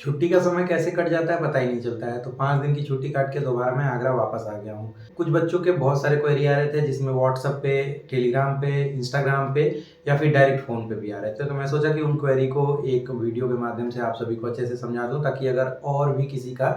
छुट्टी का समय कैसे कट जाता है पता ही नहीं चलता है। तो 5 दिन की छुट्टी काट के दोबारा मैं आगरा वापस आ गया हूँ। कुछ बच्चों के बहुत सारे क्वेरी आ रहे थे जिसमें व्हाट्सएप पे, टेलीग्राम पे, इंस्टाग्राम पे या फिर डायरेक्ट फ़ोन पे भी आ रहे थे। तो मैं सोचा कि उन क्वेरी को एक वीडियो के माध्यम से आप सभी को अच्छे से समझा दूँ, ताकि अगर और भी किसी का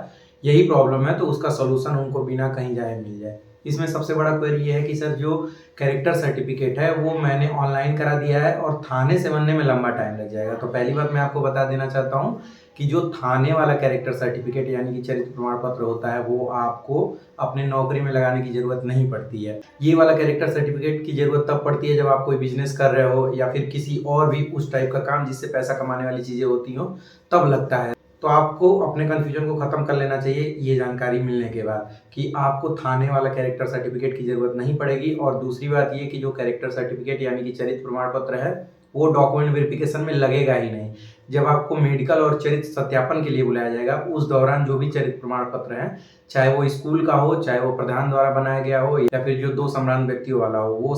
यही प्रॉब्लम है तो उसका सॉल्यूशन उनको बिना कहीं जाए मिल जाए। इसमें सबसे बड़ा क्वेरी ये है कि सर जो कैरेक्टर सर्टिफ़िकेट है वो मैंने ऑनलाइन करा दिया है और थाने से बनने में लंबा टाइम लग जाएगा। तो पहली बात मैं आपको बता देना चाहता हूँ कि जो थाने वाला कैरेक्टर सर्टिफिकेट यानी कि चरित्र प्रमाण पत्र होता है वो आपको अपने नौकरी में लगाने की ज़रूरत नहीं पड़ती है। ये वाला कैरेक्टर सर्टिफिकेट की ज़रूरत तब पड़ती है जब आप कोई बिजनेस कर रहे हो या फिर किसी और भी उस टाइप का काम जिससे पैसा कमाने वाली चीज़ें होती हो, तब लगता है। तो आपको अपने कन्फ्यूजन को ख़त्म कर लेना चाहिए ये जानकारी मिलने के बाद कि आपको थाने वाला कैरेक्टर सर्टिफिकेट की ज़रूरत नहीं पड़ेगी। और दूसरी बात ये कि जो कैरेक्टर सर्टिफिकेट यानी कि चरित्र प्रमाण पत्र है वो डॉक्यूमेंट वेरिफिकेशन में लगेगा ही नहीं। जब आपको मेडिकल और चरित्र सत्यापन के लिए बुलाया जाएगा उस दौरान जो भी चरित्र प्रमाण पत्र है, चाहे वो स्कूल का हो, चाहे वो प्रधान द्वारा बनाया गया हो या फिर जो 2 सम्रांत व्यक्तियों वाला हो, वो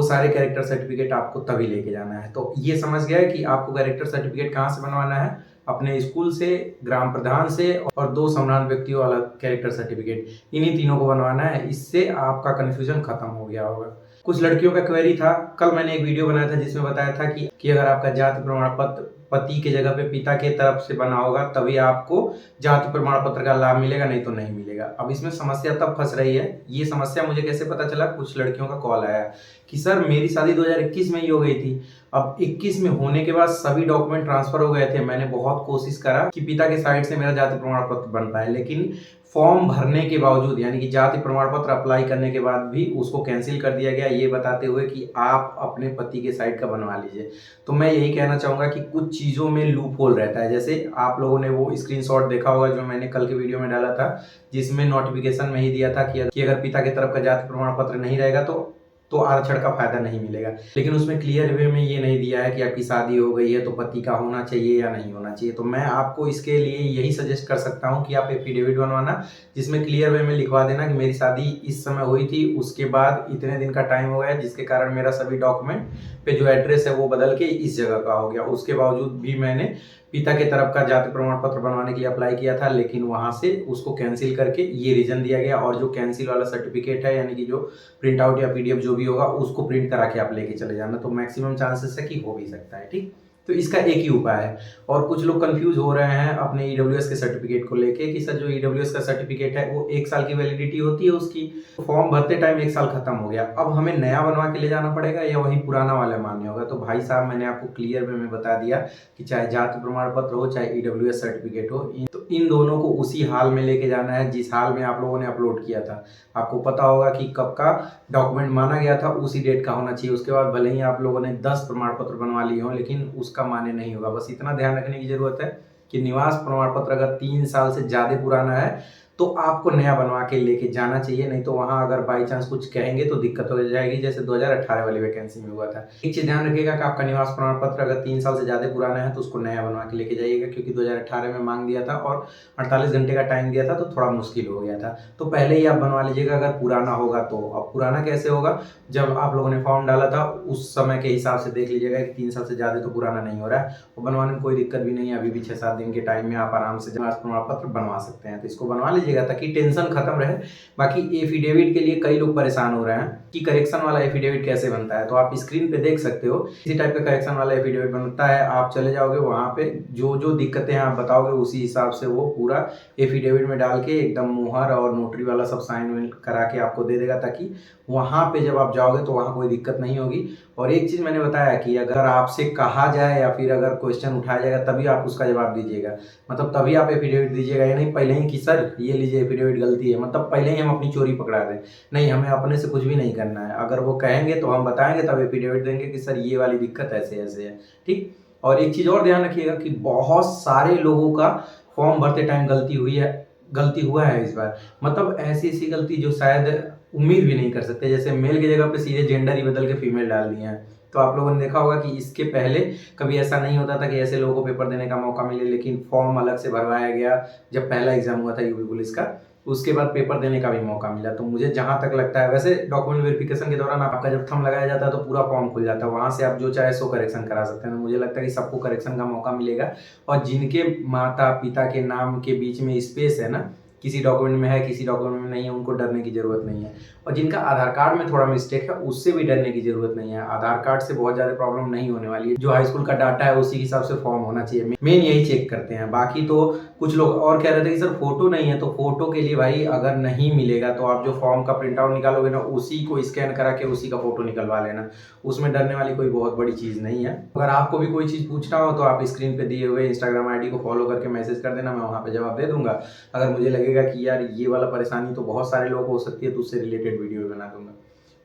सारे कैरेक्टर सर्टिफिकेट आपको तभी लेके जाना है। तो ये समझ गया है कि आपको कैरेक्टर सर्टिफिकेट कहाँ से बनवाना है, अपने स्कूल से, ग्राम प्रधान से और 2 सम्रांत व्यक्तियों वाला कैरेक्टर सर्टिफिकेट, इन्हीं तीनों को बनवाना है। इससे आपका कन्फ्यूजन खत्म हो गया होगा। कुछ लड़कियों का क्वेरी था, कल मैंने एक वीडियो बनाया था जिसमें बताया था कि अगर आपका जाति प्रमाण पत्र पति के जगह पे पिता के तरफ से बना होगा तभी आपको जाति प्रमाण पत्र का लाभ मिलेगा, नहीं तो नहीं मिलेगा। अब इसमें समस्या तब फंस रही है, ये समस्या मुझे कैसे पता चला, कुछ लड़कियों का कॉल आया कि सर मेरी शादी 2021 में ही हो गई थी, अब 21 में होने के बाद सभी डॉक्यूमेंट ट्रांसफर हो गए थे। मैंने बहुत कोशिश करा कि पिता के साइड से मेरा जाति प्रमाण पत्र बन पाए, लेकिन फॉर्म भरने के बावजूद यानी कि जाति प्रमाण पत्र अप्लाई करने के बाद भी उसको कैंसिल कर दिया गया, ये बताते हुए कि आप अपने पति के साइड का बनवा लीजिए। तो मैं यही कहना चाहूँगा कि कुछ चीज़ों में लूप होल रहता है। जैसे आप लोगों ने वो स्क्रीनशॉट देखा होगा जो मैंने कल के वीडियो में डाला था, जिसमें नोटिफिकेशन में ही दिया था कि अगर पिता की तरफ का जाति प्रमाण पत्र नहीं रहेगा तो आरक्षण का फायदा नहीं मिलेगा। लेकिन उसमें क्लियर वे में ये नहीं दिया है कि आपकी शादी हो गई है तो पति का होना चाहिए या नहीं होना चाहिए। तो मैं आपको इसके लिए यही सजेस्ट कर सकता हूँ कि आप एफिडेविट बनवाना, जिसमें क्लियर वे में लिखवा देना कि मेरी शादी इस समय हुई थी, उसके बाद इतने दिन का टाइम हो गया जिसके कारण मेरा सभी डॉक्यूमेंट पे जो एड्रेस है वो बदल के इस जगह का हो गया। उसके बावजूद भी मैंने पिता के तरफ का जाति प्रमाण पत्र बनवाने के लिए अप्लाई किया था, लेकिन वहाँ से उसको कैंसिल करके ये रीज़न दिया गया। और जो कैंसिल वाला सर्टिफिकेट है यानी कि जो प्रिंट आउट या पीडीएफ जो भी होगा उसको प्रिंट करा के आप लेके चले जाना, तो मैक्सिमम चांसेस है कि हो भी सकता है। ठीक, तो इसका एक ही उपाय है। और कुछ लोग कंफ्यूज हो रहे हैं अपने ईडब्ल्यूएस के सर्टिफिकेट को लेके कि सर जो ईडब्ल्यूएस का सर्टिफिकेट है वो 1 साल की वैलिडिटी होती है उसकी, फॉर्म भरते टाइम 1 साल खत्म हो गया, अब हमें नया बनवा के ले जाना पड़ेगा या वही पुराना वाला मान्य होगा। तो भाई साहब मैंने आपको क्लियर वे में बता दिया कि चाहे जाति प्रमाण पत्र हो चाहे ईडब्ल्यूएस सर्टिफिकेट हो, तो इन दोनों को उसी हाल में लेके जाना है जिस हाल में आप लोगों ने अपलोड किया था। आपको पता होगा कि कब का डॉक्यूमेंट माना गया था, उसी डेट का होना चाहिए। उसके बाद भले ही आप लोगों ने 10 प्रमाण पत्र बनवा लिए हों लेकिन उसका मान्य नहीं होगा। बस इतना ध्यान रखने की जरूरत है कि निवास प्रमाण पत्र अगर 3 साल से ज़्यादा पुराना है तो आपको नया बनवा के लेके जाना चाहिए, नहीं तो वहाँ अगर बाई चांस कुछ कहेंगे तो दिक्कत हो जाएगी, जैसे 2018 वाली वैकेंसी में हुआ था। एक चीज़ ध्यान रखिएगा कि आपका निवास प्रमाण पत्र अगर 3 साल से ज़्यादा पुराना है तो उसको नया बनवा के लेके जाइएगा, क्योंकि 2018 में मांग दिया था और 48 घंटे का टाइम दिया था तो थोड़ा मुश्किल हो गया था। तो पहले ही आप बनवा लीजिएगा अगर पुराना होगा तो। अब पुराना कैसे होगा, जब आप लोगों ने फॉर्म डाला था उस समय के हिसाब से देख लीजिएगा कि 3 साल से ज़्यादा तो पुराना नहीं हो रहा है, और बनवाने में कोई दिक्कत भी नहीं है। अभी भी 6-7 दिन के टाइम में आप आराम से निवास प्रमाण पत्र बनवा सकते हैं, तो इसको बनवा लीजिएगा ताकि टेंशन खत्म रहे। बाकी एफिडेविट के लिए कई लोग परेशान हो रहे हैं कि करेक्शन वाला एफिडेविट कैसे बनता है, तो आप स्क्रीन पे देख सकते हो इसी टाइप का करेक्शन वाला एफिडेविट बनता है। आप चले जाओगे वहाँ पे जो जो दिक्कतें आप बताओगे उसी हिसाब से वो पूरा एफिडेविट में डाल के एकदम मुहर और नोटरी वाला सब साइन करा के आपको दे देगा, ताकि वहाँ पे जब आप जाओगे तो वहाँ कोई दिक्कत नहीं होगी। और एक चीज़ मैंने बताया कि अगर आपसे कहा जाए या फिर अगर क्वेश्चन उठाया जाएगा तभी आप उसका जवाब दीजिएगा, मतलब तभी आप एफिडेविट दीजिएगा, या नहीं पहले ही कि सर ये लीजिए एफिडेविट गलती है, मतलब पहले ही हम अपनी चोरी पकड़ा दें। नहीं, हमें अपने से कुछ भी नहीं करना है। अगर वो कहेंगे तो हम बताएंगे तब एफिडेविट देंगे कि सर ये वाली दिक्कत ऐसे ऐसे है। ठीक, और एक चीज़ और ध्यान रखिएगा कि बहुत सारे लोगों का फॉर्म भरते टाइम गलती हुआ है इस बार, मतलब ऐसी ऐसी गलती जो शायद उम्मीद भी नहीं कर सकते। जैसे मेल की जगह पे सीधे जेंडर ही बदल के फीमेल डाल दिए हैं। तो आप लोगों ने देखा होगा कि इसके पहले कभी ऐसा नहीं होता था कि ऐसे लोगों को पेपर देने का मौका मिले, लेकिन फॉर्म अलग से भरवाया गया जब पहला एग्जाम हुआ था यूपी पुलिस का। उसके बाद पेपर देने का भी मौका मिला। तो मुझे जहाँ तक लगता है, वैसे डॉक्यूमेंट वेरिफिकेशन के दौरान आपका जब थंब लगाया जाता है तो पूरा फॉर्म खुल जाता है, वहाँ से आप जो चाहे सो करेक्शन करा सकते हैं। तो मुझे लगता है कि सबको करेक्शन का मौका मिलेगा, और जिनके माता पिता के नाम के बीच में स्पेस है ना, किसी डॉक्यूमेंट में है किसी डॉक्यूमेंट में नहीं है, उनको डरने की ज़रूरत नहीं है। और जिनका आधार कार्ड में थोड़ा मिस्टेक है, उससे भी डरने की ज़रूरत नहीं है। आधार कार्ड से बहुत ज़्यादा प्रॉब्लम नहीं होने वाली है। जो हाई स्कूल का डाटा है उसी हिसाब से फॉर्म होना चाहिए, मेन यही चेक करते हैं। बाकी तो कुछ लोग और कह रहे थे कि सर फोटो नहीं है, तो फोटो के लिए भाई अगर नहीं मिलेगा तो आप जो फॉर्म का प्रिंट आउट निकालोगे ना, उसी को स्कैन करा के उसी का फोटो निकलवा लेना। उसमें डरने वाली कोई बहुत बड़ी चीज़ नहीं है। अगर आपको भी कोई चीज़ पूछना हो तो आप स्क्रीन पे दिए हुए इंस्टाग्राम आईडी को फॉलो करके मैसेज कर देना, मैं वहाँ पे जवाब दे दूंगा। अगर मुझे लगेगा कि यार ये वाला परेशानी तो बहुत सारे लोगों को हो सकती है, तो उससे रिलेटेड वीडियो बना दूंगा।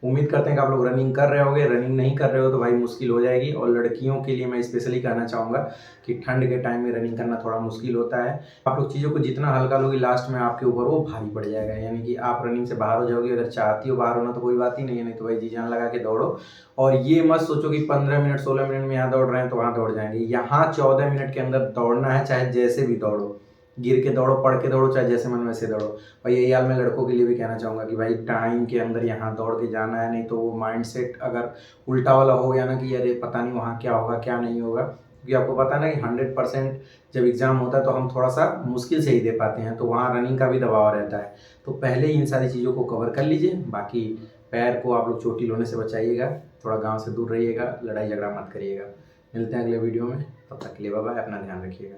उम्मीद करते हैं कि आप लोग रनिंग कर रहे होगे। रनिंग नहीं कर रहे हो तो भाई मुश्किल हो जाएगी। और लड़कियों के लिए मैं स्पेशली कहना चाहूँगा कि ठंड के टाइम में रनिंग करना थोड़ा मुश्किल होता है। आप लोग चीज़ों को जितना हल्का लोगे, लास्ट में आपके ऊपर वो भारी पड़ जाएगा, यानी कि आप रनिंग से बाहर हो जाओगे। अगर चाहती हो बाहर होना तो कोई बात ही नहीं है, नहीं तो भाई जी जान लगा के दौड़ो। और ये मत सोचो कि 15 मिनट 16 मिनट में यहाँ दौड़ रहे हैं तो वहाँ दौड़ जाएंगे। यहाँ 14 मिनट के अंदर दौड़ना है, चाहे जैसे भी दौड़ो, गिर के दौड़ो, पढ़ के दौड़ो, चाहे जैसे मन वैसे दौड़ो। और यही हाल मैं लड़कों के लिए भी कहना चाहूँगा कि भाई टाइम के अंदर यहाँ दौड़ के जाना है, नहीं तो वो माइंडसेट अगर उल्टा वाला हो गया ना कि अरे पता नहीं वहाँ क्या होगा क्या नहीं होगा। क्योंकि आपको पता है ना कि 100% जब एग्ज़ाम होता है तो हम थोड़ा सा मुश्किल से ही दे पाते हैं, तो वहाँ रनिंग का भी दबाव रहता है। तो पहले ही इन सारी चीज़ों को कवर कर लीजिए। बाकी पैर को आप लोग चोटिल होने से बचाइएगा, थोड़ा गाँव से दूर रहिएगा, लड़ाई झगड़ा मत करिएगा। मिलते हैं अगले वीडियो में, तब तक के लिए बाय बाय, अपना ध्यान रखिएगा।